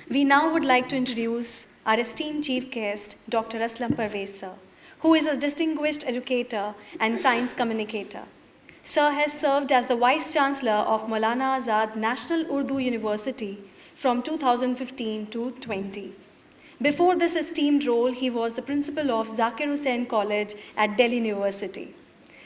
We now would like to introduce our esteemed chief guest, Dr. Aslam Parvez sir, who is a distinguished educator and science communicator. Sir has served as the Vice Chancellor of Maulana Azad National Urdu University from 2015 to 20. Before this esteemed role, he was the principal of Zakir Hussain College at Delhi University.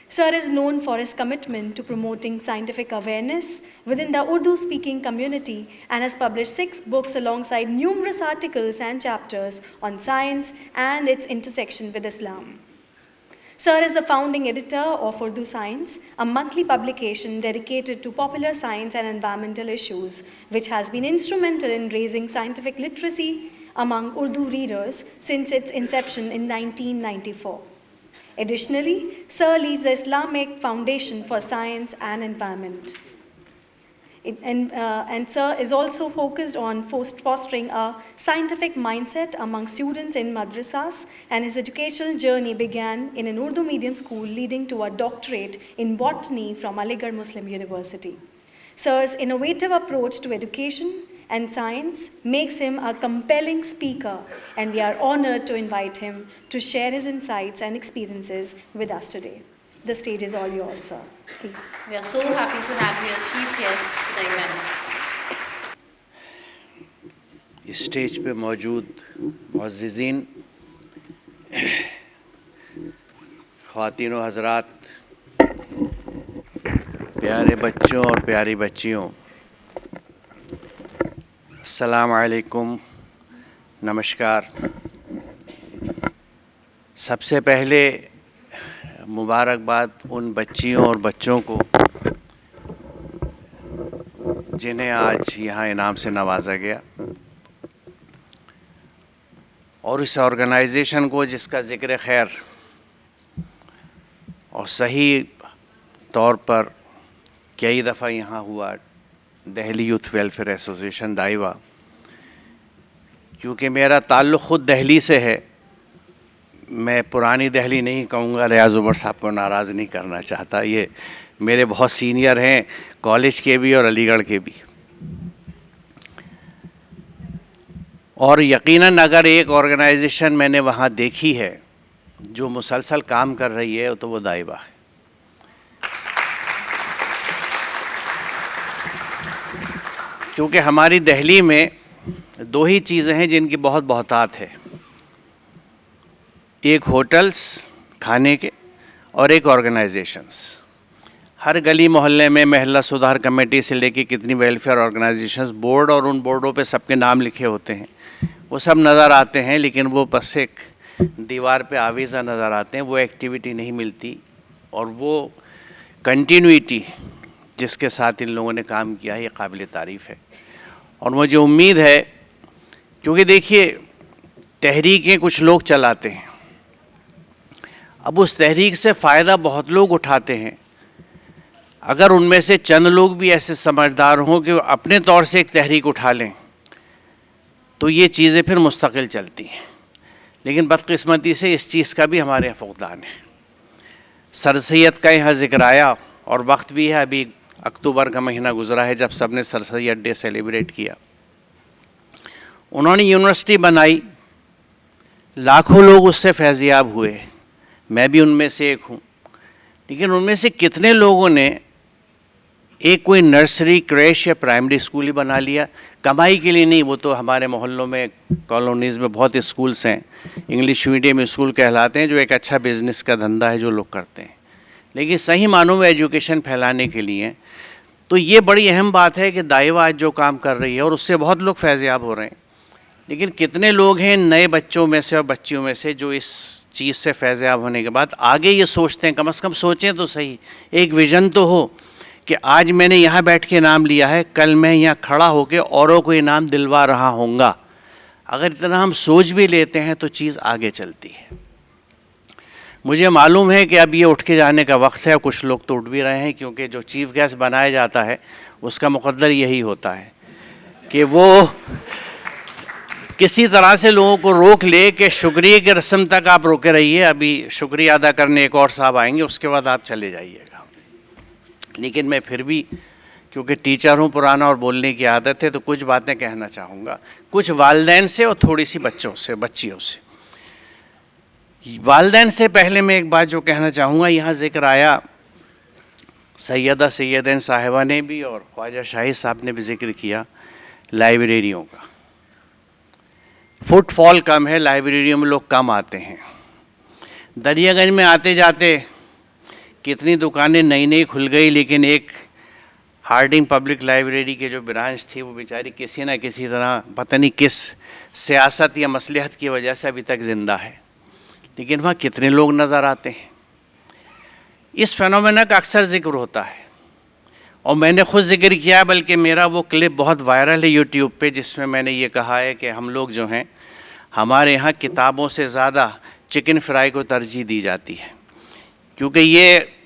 Sir is known for his commitment to promoting scientific awareness within the Urdu-speaking community and has published 6 books alongside numerous articles and chapters on science and its intersection with Islam. Sir is the founding editor of Urdu Science, a monthly publication dedicated to popular science and environmental issues, which has been instrumental in raising scientific literacy among Urdu readers since its inception in 1994. Additionally, Sir leads the Islamic Foundation for Science and Environment. And Sir is also focused on fostering a scientific mindset among students in madrasas, and his educational journey began in an Urdu medium school leading to a doctorate in botany from Aligarh Muslim University. Sir's innovative approach to education and science makes him a compelling speaker, and we are honored to invite him to share his insights and experiences with us today. The stage is all yours, sir. Please. We are so happy to have you as chief guest to the event. इस stage पे मौजूद मुअज़्ज़िज़ीन, ख़वातीन व हज़रात, प्यारे बच्चों और प्यारी बच्चियों, अस्सलामु अलैकुम, नमस्कार। सबसे पहले मुबारकबाद उन बच्चियों और बच्चों को जिन्हें आज यहाँ इनाम से नवाजा गया, और इस ऑर्गेनाइजेशन को जिसका ज़िक्र खैर और सही तौर पर कई दफ़ा यहाँ हुआ, दिल्ली यूथ वेलफेयर एसोसिएशन दाइवा। क्योंकि मेरा ताल्लुक़ ख़ुद दिल्ली से है, मैं पुरानी दिल्ली नहीं कहूँगा, रियाज़ उमर साहब को नाराज़ नहीं करना चाहता, ये मेरे बहुत सीनियर हैं कॉलेज के भी और अलीगढ़ के भी। और यकीनन अगर एक ऑर्गेनाइजेशन मैंने वहाँ देखी है जो मुसलसल काम कर रही है तो वो दाइवा है। क्योंकि हमारी दिल्ली में 2 ही चीज़ें हैं जिनकी बहुत बहुतात है, एक होटल्स खाने के और एक ऑर्गेनाइजेशंस। हर गली मोहल्ले में महल्ला सुधार कमेटी से लेके कितनी वेलफेयर ऑर्गेनाइजेशंस, बोर्ड और उन बोर्डों पे सबके नाम लिखे होते हैं, वो सब नज़र आते हैं, लेकिन वो बस एक दीवार पे आवीज़ा नज़र आते हैं, वो एक्टिविटी नहीं मिलती और वो कंटिन्यूटी जिसके साथ इन लोगों ने काम किया है, ये काबिल तारीफ़ है। और मुझे उम्मीद है, क्योंकि देखिए तहरीकें कुछ लोग चलाते हैं, अब उस तहरीक से फ़ायदा बहुत लोग उठाते हैं। अगर उनमें से चंद लोग भी ऐसे समझदार हों कि अपने तौर से एक तहरीक उठा लें तो ये चीज़ें फिर मुस्तकिल चलती हैं। लेकिन बदकिस्मती से इस चीज़ का भी हमारे यहाँ फुक़दान है। सर सैयद का यहाँ ज़िक्र आया और वक्त भी है, अभी अक्टूबर का महीना गुज़रा है जब सब ने सर सैयद डे सेलिब्रेट किया। उन्होंने यूनिवर्सिटी बनाई, लाखों लोग उससे फैज़याब हुए, मैं भी उनमें से एक हूँ। लेकिन उनमें से कितने लोगों ने एक कोई नर्सरी, क्रैश या प्राइमरी स्कूल ही बना लिया, कमाई के लिए नहीं। वो तो हमारे मोहल्लों में, कॉलोनीज़ में बहुत स्कूल्स हैं, इंग्लिश मीडियम स्कूल कहलाते हैं, जो एक अच्छा बिज़नेस का धंधा है जो लोग करते हैं। लेकिन सही मानों में एजुकेशन फैलाने के लिए तो ये बड़ी अहम बात है कि दाइवा आज जो काम कर रही है और उससे बहुत लोग फैज़याब हो रहे हैं। लेकिन कितने लोग हैं नए बच्चों में से और बच्चियों में से जो इस चीज़ से फैज़याब होने के बाद आगे ये सोचते हैं, कम से कम सोचें तो सही, एक विज़न तो हो कि आज मैंने यहाँ बैठ के इनाम लिया है, कल मैं यहाँ खड़ा होकर औरों को इनाम दिलवा रहा होऊंगा। अगर इतना हम सोच भी लेते हैं तो चीज़ आगे चलती है। मुझे मालूम है कि अब ये उठ के जाने का वक्त है, कुछ लोग तो उठ भी रहे हैं, क्योंकि जो चीफ़ गेस्ट बनाया जाता है उसका मुक़द्दर यही होता है कि वो किसी तरह से लोगों को रोक ले कि शुक्रिया की रस्म तक आप रोके रहिए, अभी शुक्रिया अदा करने एक और साहब आएंगे, उसके बाद आप चले जाइएगा। लेकिन मैं फिर भी क्योंकि टीचर हूँ पुराना और बोलने की आदत है, तो कुछ बातें कहना चाहूँगा, कुछ वालिदैन से और थोड़ी सी बच्चियों से। वालिदैन से पहले मैं एक बात जो कहना चाहूँगा, यहाँ जिक्र आया सैयदैन साहिबा ने भी और ख्वाजा शाहिद साहब ने भी जिक्र किया लाइब्रेरियों का। फुटफॉल कम है, लाइब्रेरियों में लोग कम आते हैं। दरियागंज में आते जाते कितनी दुकानें नई नई खुल गई, लेकिन एक हार्डिंग पब्लिक लाइब्रेरी के जो ब्रांच थी वो बेचारी किसी न किसी तरह पता नहीं किस सियासत या मसलहत की वजह से अभी तक ज़िंदा है, लेकिन वहाँ कितने लोग नज़र आते हैं। इस फेनोमेना का अक्सर जिक्र होता है और मैंने खुद जिक्र किया, बल्कि मेरा वो क्लिप बहुत वायरल है यूट्यूब पे, जिसमें मैंने ये कहा है कि हम लोग जो हैं, हमारे यहाँ किताबों से ज़्यादा चिकन फ्राई को तरजीह दी जाती है, क्योंकि ये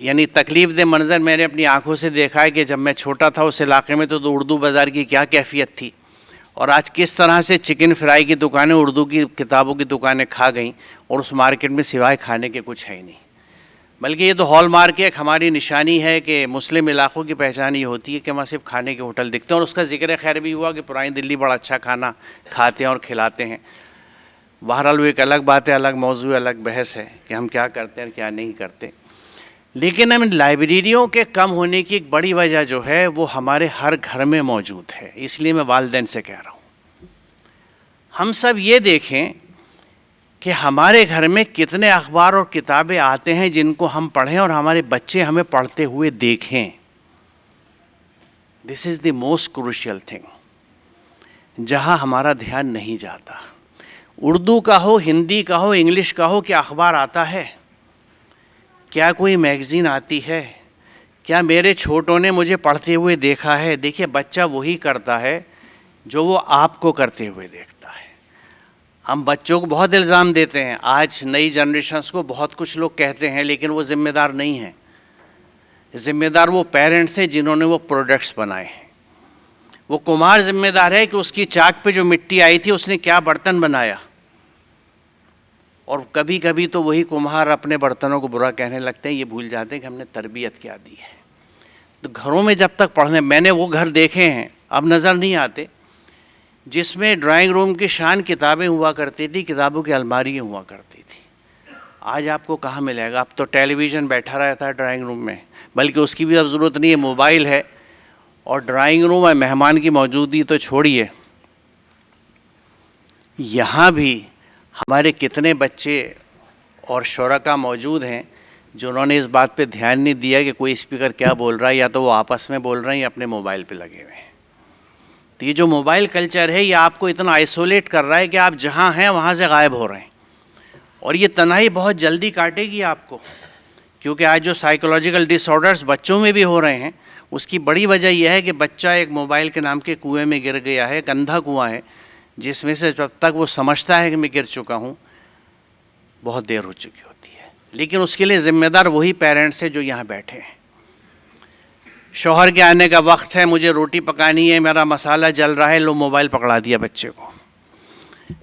यानी तकलीफ़देह मंज़र मैंने अपनी आंखों से देखा है कि जब मैं छोटा था उस इलाके में तो उर्दू बाज़ार की क्या कैफियत थी, और आज किस तरह से चिकन फ्राई की दुकानें उर्दू की किताबों की दुकानें खा गईं और उस मार्केट में सिवाय खाने के कुछ है ही नहीं। बल्कि ये तो हॉलमार्क एक हमारी निशानी है कि मुस्लिम इलाक़ों की पहचान ये होती है कि वहाँ सिर्फ खाने के होटल दिखते हैं, और उसका जिक्र खैर भी हुआ कि पुरानी दिल्ली बड़ा अच्छा खाना खाते हैं और खिलाते हैं। बहरहाल वो एक अलग बात है, अलग मौजू, अलग बहस है कि हम क्या करते हैं और क्या नहीं करते। लेकिन हम लाइब्रेरियों के कम होने की एक बड़ी वजह जो है वो हमारे हर घर में मौजूद है। इसलिए मैं वालिदैन से कह रहा हूँ, हम सब ये देखें कि हमारे घर में कितने अखबार और किताबें आते हैं जिनको हम पढ़ें और हमारे बच्चे हमें पढ़ते हुए देखें। This is the most crucial thing, जहाँ हमारा ध्यान नहीं जाता। उर्दू का हो, हिंदी का हो, इंग्लिश का हो, क्या अखबार आता है? क्या कोई मैगज़ीन आती है? क्या मेरे छोटों ने मुझे पढ़ते हुए देखा है? देखिए, बच्चा वही करता है जो वो आपको करते हुए देखता है। हम बच्चों को बहुत इल्ज़ाम देते हैं, आज नई जनरेशन्स को बहुत कुछ लोग कहते हैं, लेकिन वो ज़िम्मेदार नहीं हैं। ज़िम्मेदार वो पेरेंट्स हैं जिन्होंने वो प्रोडक्ट्स बनाए हैं। वो कुम्हार ज़िम्मेदार है कि उसकी चाक पे जो मिट्टी आई थी उसने क्या बर्तन बनाया, और कभी कभी तो वही कुम्हार अपने बर्तनों को बुरा कहने लगते हैं, ये भूल जाते हैं कि हमने तरबियत क्या दी है। तो घरों में जब तक पढ़ने, मैंने वो घर देखे हैं, अब नज़र नहीं आते, जिसमें ड्राइंग रूम की शान किताबें हुआ करती थी, किताबों की अलमारियाँ हुआ करती थी। आज आपको कहाँ मिलेगा? अब तो टेलीविज़न बैठा रहता है ड्राइंग रूम में, बल्कि उसकी भी अब ज़रूरत नहीं है, मोबाइल है। और ड्राइंग रूम में मेहमान की मौजूदगी तो छोड़िए, यहाँ भी हमारे कितने बच्चे और शुरका मौजूद हैं जिन्होंने इस बात पे ध्यान नहीं दिया कि कोई स्पीकर क्या बोल रहा है, या तो वो आपस में बोल रहे हैं या अपने मोबाइल पे लगे हुए हैं। तो ये जो मोबाइल कल्चर है, ये आपको इतना आइसोलेट कर रहा है कि आप जहाँ हैं वहाँ से गायब हो रहे हैं, और ये तन्हाई बहुत जल्दी काटेगी आपको, क्योंकि आज जो साइकोलॉजिकल डिसऑर्डर्स बच्चों में भी हो रहे हैं, उसकी बड़ी वजह यह है कि बच्चा एक मोबाइल के नाम के कुएँ में गिर गया है, एक अंधा कुआँ है, जिसमें से जब तक वो समझता है कि मैं गिर चुका हूँ, बहुत देर हो चुकी होती है। लेकिन उसके लिए ज़िम्मेदार वही पेरेंट्स हैं जो यहाँ बैठे हैं। शौहर के आने का वक्त है, मुझे रोटी पकानी है, मेरा मसाला जल रहा है, लो मोबाइल पकड़ा दिया बच्चे को।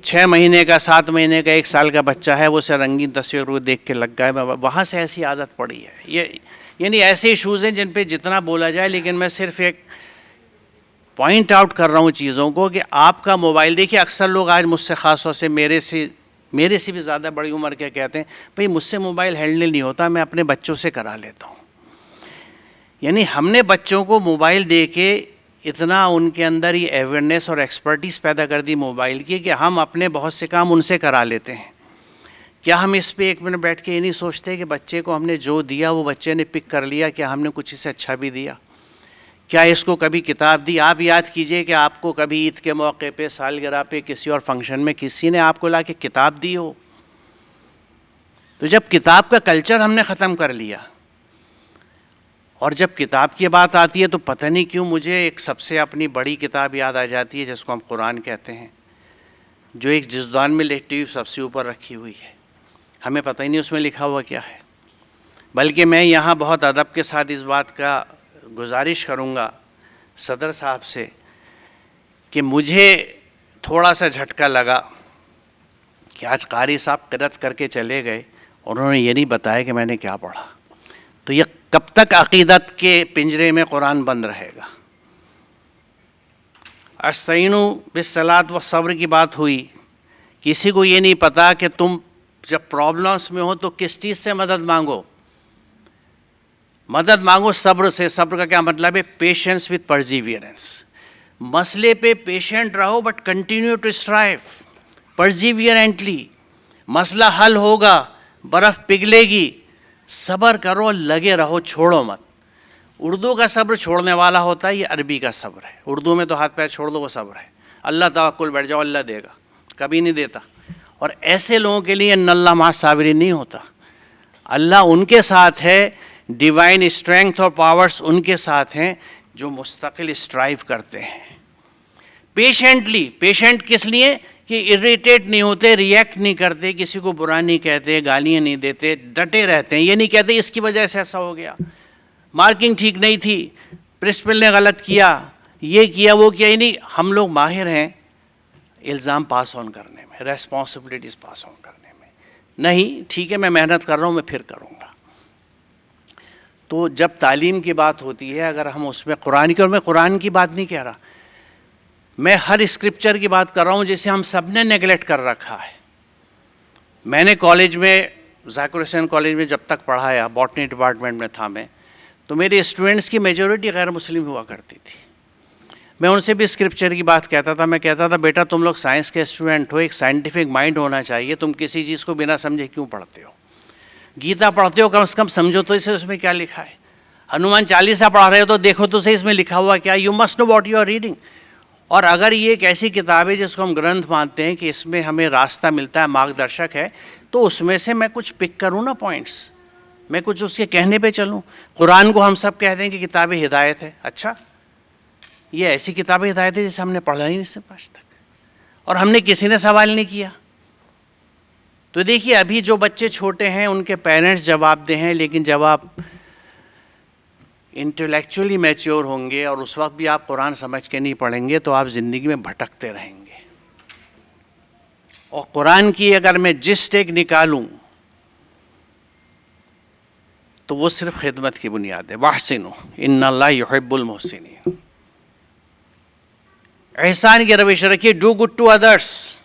6 महीने का, 7 महीने का, 1 साल का बच्चा है, वो उसे रंगीन तस्वीर को देख के लग गया। वहाँ से ऐसी आदत पड़ी है। ये यानी ऐसे इशूज़ हैं जिन पे जितना बोला जाए, लेकिन मैं सिर्फ एक पॉइंट आउट कर रहा हूँ चीज़ों को कि आपका मोबाइल, देखिए अक्सर लोग आज मुझसे, ख़ास तौर से मेरे से भी ज़्यादा बड़ी उम्र के कहते हैं, भाई मुझसे मोबाइल हैंडल नहीं होता, मैं अपने बच्चों से करा लेता हूँ। यानी हमने बच्चों को मोबाइल दे के इतना उनके अंदर ये अवेयरनेस और एक्सपर्टीज़ पैदा कर दी मोबाइल की कि हम अपने बहुत से काम उनसे करा लेते हैं। क्या हम इस पे 1 मिनट बैठ के ये नहीं सोचते कि बच्चे को हमने जो दिया वो बच्चे ने पिक कर लिया, क्या हमने कुछ इससे अच्छा भी दिया? क्या इसको कभी किताब दी? आप याद कीजिए कि आपको कभी ईद के मौके पे, सालगिरह पे, किसी और फंक्शन में किसी ने आपको ला के किताब दी हो? तो जब किताब का कल्चर हमने ख़त्म कर लिया, और जब किताब की बात आती है तो पता नहीं क्यों मुझे एक सबसे अपनी बड़ी किताब याद आ जाती है, जिसको हम कुरान कहते हैं, जो एक जिस्दान में लिखी हुई सबसे ऊपर रखी हुई है। हमें पता ही नहीं उसमें लिखा हुआ क्या है। बल्कि मैं यहाँ बहुत अदब के साथ इस बात का गुजारिश करूँगा सदर साहब से कि मुझे थोड़ा सा झटका लगा कि आज कारी साहब क़िरात करके चले गए और उन्होंने ये नहीं बताया कि मैंने क्या पढ़ा। तो ये कब तक अकीदत के पिंजरे में कुरान बंद रहेगा? अस्तईनु बिस्सलात व सब्र की बात हुई। किसी को ये नहीं पता कि तुम जब प्रॉब्लम्स में हो तो किस चीज़ से मदद मांगो। मदद मांगो सब्र से। सब्र का क्या मतलब है? Patience with perseverance. मसले पे पेशेंट रहो but continue to strive perseverantly. मसला हल होगा, बर्फ़ पिघलेगी, सब्र करो, लगे रहो, छोड़ो मत। उर्दू का सब्र छोड़ने वाला होता है, ये अरबी का सब्र है। उर्दू में तो हाथ पैर छोड़ दो, वो सब्र है। अल्लाह तवक्कुल बैठ जाओ, अल्लाह देगा, कभी नहीं देता। और ऐसे लोगों के लिए नल्ला मा साबिरी नहीं होता। अल्लाह उनके साथ है, डिवाइन स्ट्रेंथ और पावर्स उनके साथ हैं जो मुस्तकिल स्ट्राइव करते हैं पेशेंटली। पेशेंट किस लिए? कि इरिटेट नहीं होते, रिएक्ट नहीं करते, किसी को बुरा नहीं कहते, गालियाँ नहीं देते, डटे रहते हैं। ये नहीं कहते इसकी वजह से ऐसा हो गया, मार्किंग ठीक नहीं थी, प्रिंसिपल ने गलत किया, ये किया वो किया। नहीं, हम लोग माहिर हैं इल्ज़ाम पास ऑन करने में, रेस्पॉन्सिबिलिटीज़ पास ऑन करने में। नहीं ठीक है, मैं मेहनत कर रहा हूँ, मैं फिर करूँगा। तो जब तालीम की बात होती है, अगर हम उसमें कुरान की, और मैं कुरान की बात नहीं कह रहा, मैं हर स्क्रिप्चर की बात कर रहा हूँ जिसे हम सब ने नेगलेक्ट कर रखा है। मैंने कॉलेज में, ज़ाकिर हुसैन कॉलेज में जब तक पढ़ाया, बॉटनी डिपार्टमेंट में था मैं, तो मेरे स्टूडेंट्स की मेजॉरिटी गैर मुस्लिम हुआ करती थी। मैं उनसे भी स्क्रिप्चर की बात कहता था। मैं कहता था बेटा तुम लोग साइंस के स्टूडेंट हो, एक साइंटिफिक माइंड होना चाहिए, तुम किसी चीज़ को बिना समझे क्यों पढ़ते हो? गीता पढ़ते हो, कम से कम समझो तो इसे, उसमें क्या लिखा है। हनुमान चालीसा पढ़ रहे हो तो देखो तो सही इसमें लिखा हुआ क्या। You must know what you are reading. और अगर ये एक ऐसी किताब है जिसको हम ग्रंथ मानते हैं कि इसमें हमें रास्ता मिलता है, मार्गदर्शक है, तो उसमें से मैं कुछ पिक करूँ ना पॉइंट्स, मैं कुछ उसके कहने पे चलूँ। कुरान को हम सब कहते हैं कि किताब हिदायत है। अच्छा, ये ऐसी किताब हिदायत है जिसे हमने पढ़ा ही नहीं सिर्फ आज तक, और हमने किसी ने सवाल नहीं किया। तो देखिए, अभी जो बच्चे छोटे हैं उनके पेरेंट्स जवाबदेह हैं, लेकिन जब आप इंटेलेक्चुअली मैच्योर होंगे और उस वक्त भी आप कुरान समझ के नहीं पढ़ेंगे तो आप ज़िंदगी में भटकते रहेंगे। और कुरान की अगर मैं जिस्ट एक निकालूं तो वो सिर्फ खिदमत की बुनियाद है। वाहसिनु इन्नल्लाह युहिब्बुल मुहसिनीन। एहसान की रविश रखिए, डू गुड टू अदर्स,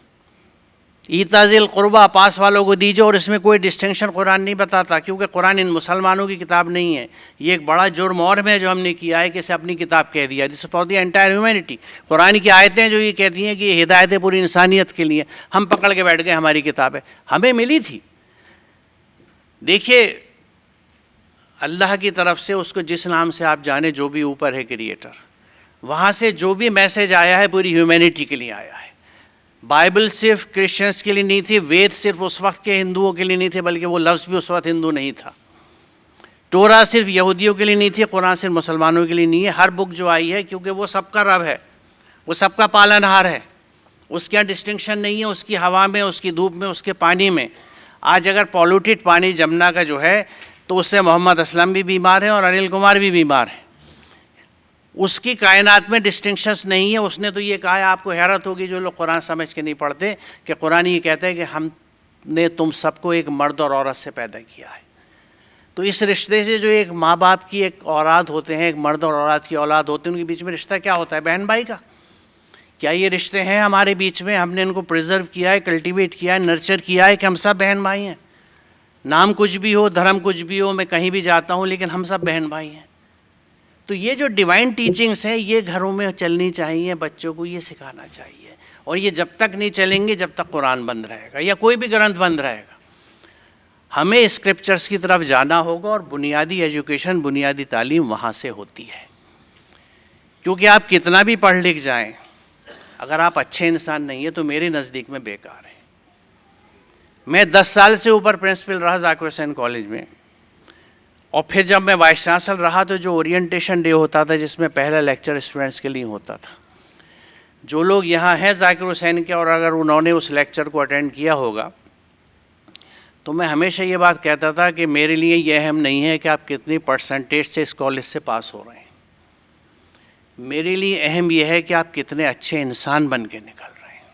ईताजिल कुर्बा, पास वालों को दीजिए। और इसमें कोई डिस्टिंक्शन कुरान नहीं बताता, क्योंकि कुरान इन मुसलमानों की किताब नहीं है। ये एक बड़ा जुर्म और है जो हमने किया है कि इसे अपनी किताब कह दिया। This for the entire humanity. Quran की आयतें जो ये कहती हैं कि ये हिदायत है पूरी इंसानियत के लिए, हम पकड़ के बैठ गए हमारी किताब है, हमें मिली थी। देखिए, अल्लाह की तरफ से, उसको जिस नाम से आप जाने, जो भी ऊपर है क्रिएटर, वहाँ से जो भी मैसेज आया है पूरी ह्यूमैनिटी के लिए आया है। बाइबल सिर्फ क्रिश्चियंस के लिए नहीं थी, वेद सिर्फ उस वक्त के हिंदुओं के लिए नहीं थे, बल्कि वो लफ्ज़ भी उस वक्त हिंदू नहीं था। टोरा सिर्फ यहूदियों के लिए नहीं थी, कुरान सिर्फ मुसलमानों के लिए नहीं है। हर बुक जो आई है, क्योंकि वो सबका रब है, वो सबका पालनहार है, उसके यहाँ डिस्टिंक्शन नहीं है, उसकी हवा में, उसकी धूप में, उसके पानी में। आज अगर पॉल्यूटेड पानी जमुना का जो है, तो उससे मोहम्मद असलम भी बीमार है और अनिल कुमार भी बीमार है। उसकी कायनात में डिस्टिंक्शंस नहीं है। उसने तो ये कहा है, आपको हैरत होगी जो लोग कुरान समझ के नहीं पढ़ते, कि कुरान ये कहता है कि हमने तुम सबको एक मर्द और औरत से पैदा किया है। तो इस रिश्ते से जो एक माँ बाप की एक औलाद होते हैं, एक मर्द और औरत की औलाद होते हैं, उनके बीच में रिश्ता क्या होता है? बहन भाई का। क्या ये रिश्ते हैं हमारे बीच में? हमने इनको प्रिजर्व किया है, कल्टिवेट किया है, नर्चर किया है कि हम सब बहन भाई हैं? नाम कुछ भी हो, धर्म कुछ भी हो, मैं कहीं भी जाता हूँ, लेकिन हम सब बहन भाई हैं। तो ये जो डिवाइन टीचिंग्स हैं, ये घरों में चलनी चाहिए, बच्चों को ये सिखाना चाहिए। और ये जब तक नहीं चलेंगे जब तक कुरान बंद रहेगा या कोई भी ग्रंथ बंद रहेगा। हमें स्क्रिप्चर्स की तरफ जाना होगा, और बुनियादी एजुकेशन, बुनियादी तालीम वहाँ से होती है। क्योंकि आप कितना भी पढ़ लिख जाएं, अगर आप अच्छे इंसान नहीं है तो मेरे नज़दीक में बेकार है। मैं 10 साल से ऊपर प्रिंसिपल रहा ज़ाकिर हुसैन कॉलेज में, और फिर जब मैं वाइस चांसलर रहा तो जो ओरिएंटेशन डे होता था, जिसमें पहला लेक्चर स्टूडेंट्स के लिए होता था, जो लोग यहाँ हैं ज़ाकिर हुसैन के, और अगर उन्होंने उस लेक्चर को अटेंड किया होगा, तो मैं हमेशा ये बात कहता था कि मेरे लिए ये अहम नहीं है कि आप कितनी परसेंटेज से इस कॉलेज से पास हो रहे हैं। मेरे लिए अहम यह है कि आप कितने अच्छे इंसान बन के निकल रहे हैं।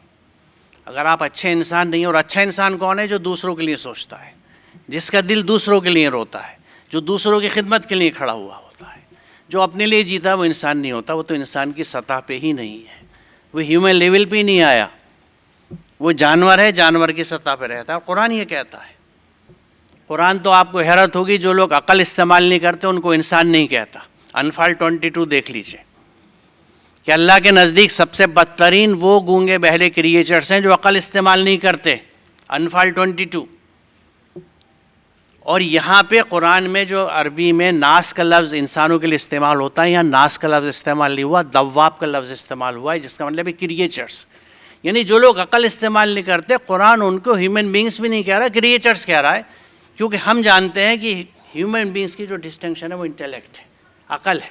अगर आप अच्छे इंसान नहीं, और अच्छा इंसान कौन है? जो दूसरों के लिए सोचता है, जिसका दिल दूसरों के लिए रोता है, जो दूसरों की खिदमत के लिए खड़ा हुआ होता है। जो अपने लिए जीता वो इंसान नहीं होता, वो तो इंसान की सतह पे ही नहीं है, वो ह्यूमन लेवल पे ही नहीं आया, वो जानवर है, जानवर की सतह पे रहता है। कुरान ये कहता है, कुरान तो आपको हैरत होगी, जो लोग अकल इस्तेमाल नहीं करते उनको इंसान नहीं कहता। अनफाल 22 देख लीजिए कि अल्लाह के नज़दीक सबसे बदतरीन वो गूंगे बहरे क्रिएचर्स हैं जो अकल इस्तेमाल नहीं करते। अनफाल 22। और यहाँ पे कुरान में जो अरबी में नास का लफ्ज़ इंसानों के लिए इस्तेमाल होता है, यहाँ नास का लफ्ज़ इस्तेमाल नहीं हुआ, दव्वाब का लफ्ज़ इस्तेमाल हुआ है, जिसका मतलब है क्रिएचर्स, यानी जो लोग अकल इस्तेमाल नहीं करते। कुरान उनको ह्यूमन बींग्स भी नहीं कह रहा, क्रिएचर्स कह रहा है, क्योंकि हम जानते हैं कि ह्यूमन बींग्स की जो डिस्टिंक्शन है वो इंटेलेक्ट है, अकल है।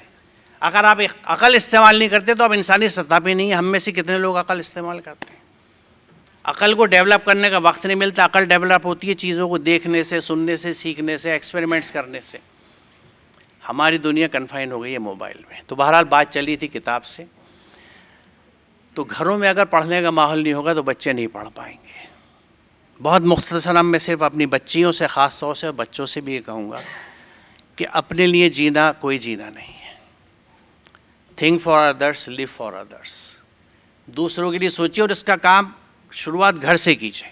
अगर आप अकल इस्तेमाल नहीं करते तो आप इंसानी सतह पे नहीं है। हम में से कितने लोग अकल इस्तेमाल करते हैं? अकल को डेवलप करने का वक्त नहीं मिलता। अकल डेवलप होती है चीज़ों को देखने से, सुनने से, सीखने से, एक्सपेरिमेंट्स करने से। हमारी दुनिया कन्फाइन हो गई है मोबाइल में। तो बहरहाल बात चली थी किताब से, तो घरों में अगर पढ़ने का माहौल नहीं होगा तो बच्चे नहीं पढ़ पाएंगे। बहुत मुख्तसरन मैं सिर्फ अपनी बच्चियों से, ख़ास तौर से बच्चों से भी ये कहूँगा कि अपने लिए जीना कोई जीना नहीं है। Think for others, live for others. दूसरों के लिए सोचिए और इसका काम शुरुआत घर से कीजिए।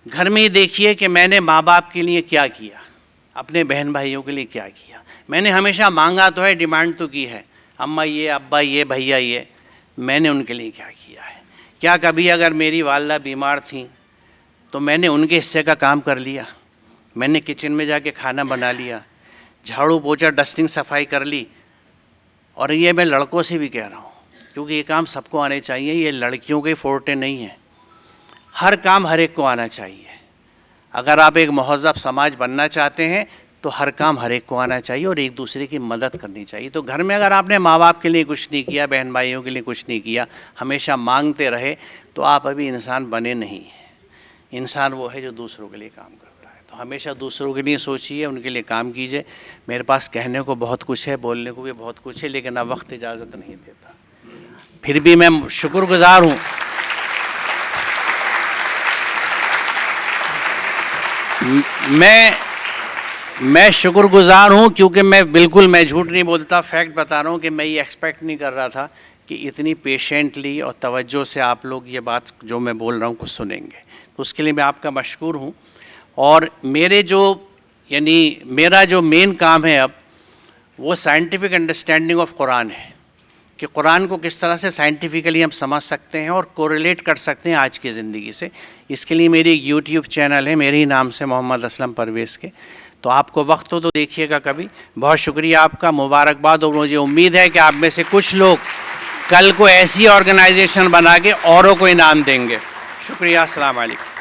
घर में ही देखिए कि मैंने माँ बाप के लिए क्या किया, अपने बहन भाइयों के लिए क्या किया। मैंने हमेशा मांगा तो है, डिमांड तो की है, अम्मा ये, अब्बा ये, भैया ये, मैंने उनके लिए क्या किया है? क्या कभी अगर मेरी वालदा बीमार थी तो मैंने उनके हिस्से का काम कर लिया? मैंने किचन में जाके खाना बना लिया, झाड़ू पोछा, डस्टिंग, सफाई कर ली। और ये मैं लड़कों से भी कह रहा हूँ, क्योंकि ये काम सबको आने चाहिए, ये लड़कियों के फोर्टे नहीं है। हर काम हर एक को आना चाहिए। अगर आप एक महज़्ज़ब समाज बनना चाहते हैं तो हर काम हर एक को आना चाहिए और एक दूसरे की मदद करनी चाहिए। तो घर में अगर आपने माँ बाप के लिए कुछ नहीं किया, बहन भाइयों के लिए कुछ नहीं किया, हमेशा मांगते रहे, तो आप अभी इंसान बने नहीं हैं। इंसान वो है जो दूसरों के लिए काम करता है। तो हमेशा दूसरों के लिए सोचिए, उनके लिए काम कीजिए। मेरे पास कहने को बहुत कुछ है, बोलने को भी बहुत कुछ है, लेकिन अब वक्त इजाज़त नहीं देता। फिर भी मैं शुक्रगुज़ार हूँ मैं शुक्रगुज़ार हूँ, क्योंकि मैं झूठ नहीं बोलता, फैक्ट बता रहा हूँ कि मैं ये एक्सपेक्ट नहीं कर रहा था कि इतनी पेशेंटली और तवज्जो से आप लोग ये बात जो मैं बोल रहा हूँ कुछ सुनेंगे। तो उसके लिए मैं आपका मशकूर हूँ। और मेरा जो मेन काम है अब, वो साइंटिफिक अंडरस्टैंडिंग ऑफ कुरान है, कि कुरान को किस तरह से साइंटिफिकली हम समझ सकते हैं और कोरिलेट कर सकते हैं आज की ज़िंदगी से। इसके लिए मेरी एक यूट्यूब चैनल है, मेरे ही नाम से, मोहम्मद असलम परवेज़ के। तो आपको वक्त हो तो देखिएगा कभी। बहुत शुक्रिया आपका, मुबारकबाद। और मुझे उम्मीद है कि आप में से कुछ लोग कल को ऐसी ऑर्गेनाइजेशन बना के औरों को इनाम देंगे। शुक्रिया। अस्सलाम वालेकुम।